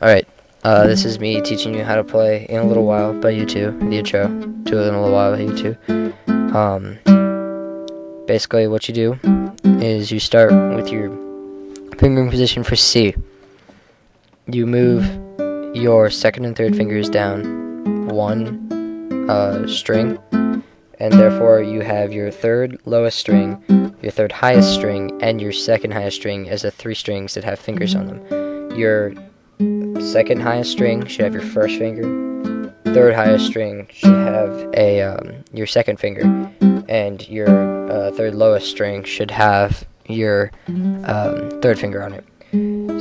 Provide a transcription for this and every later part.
Alright, this is me teaching you how to play In a Little While by U2, the intro to In a Little While by U2. Basically what you do is you start with your fingering position for C. You move your second and third fingers down one string, and therefore you have your third lowest string, your third highest string, and your second highest string as the three strings that have fingers on them. Your second highest string should have your first finger. Third highest string should have your second finger, and your third lowest string should have your third finger on it.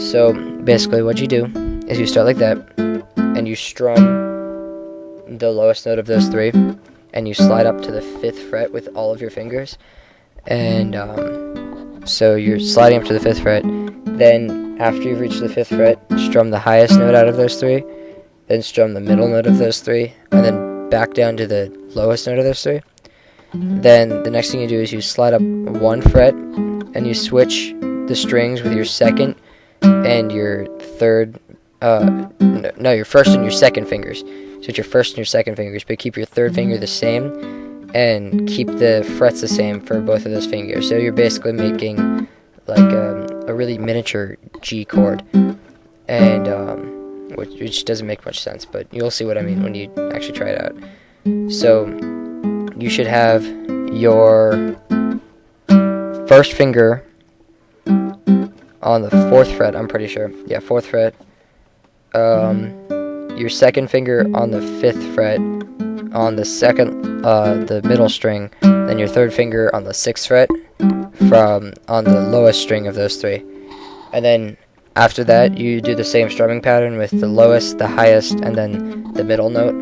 So basically, what you do is you start like that, and you strum the lowest note of those three, and you slide up to the 5th fret with all of your fingers, and so you're sliding up to the 5th fret. Then after you've reached the 5th fret, strum the highest note out of those three, then strum the middle note of those three, and then back down to the lowest note of those three. Then the next thing you do is you slide up 1 fret, and you switch the strings with your second and your third, your first and your second fingers. Switch your first and your second fingers, but keep your third finger the same, and keep the frets the same for both of those fingers. So you're basically making like a really miniature G chord, and which doesn't make much sense, but you'll see what I mean when you actually try it out. So you should have your first finger on the 4th fret, I'm pretty sure. Yeah, 4th fret. Your second finger on the 5th fret on the second, the middle string, then your third finger on the 6th fret on the lowest string of those three. And then after that, you do the same strumming pattern with the lowest, the highest, and then the middle note.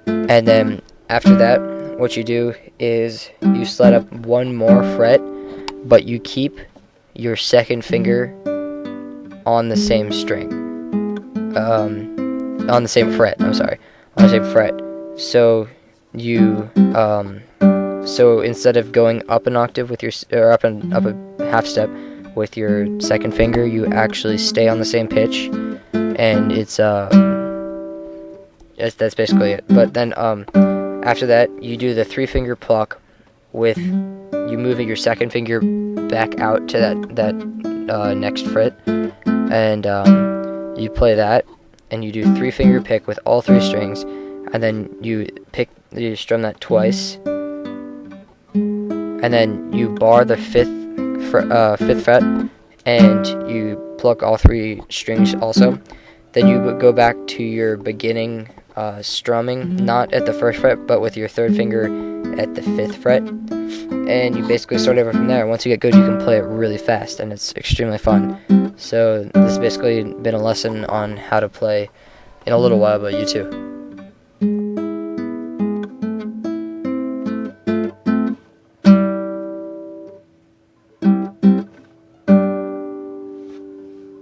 And then after that, what you do is you slide up 1 more fret, but you keep your second finger on the same string. On the same fret, on the same fret. So you, so instead of going up an octave with your, or up a half step with your second finger, you actually stay on the same pitch, and that's basically it. But then, after that, you do the 3-finger pluck with you moving your second finger back out to that next fret, and you play that, and you do 3-finger pick with all 3 strings, and then you strum that twice, and then you bar the 5th fret, and you pluck all 3 strings also. Then you would go back to your beginning strumming, not at the 1st fret, but with your 3rd finger at the 5th fret, and you basically start over from there. Once you get good, you can play it really fast, and it's extremely fun. So this has basically been a lesson on how to play In a Little While by U2.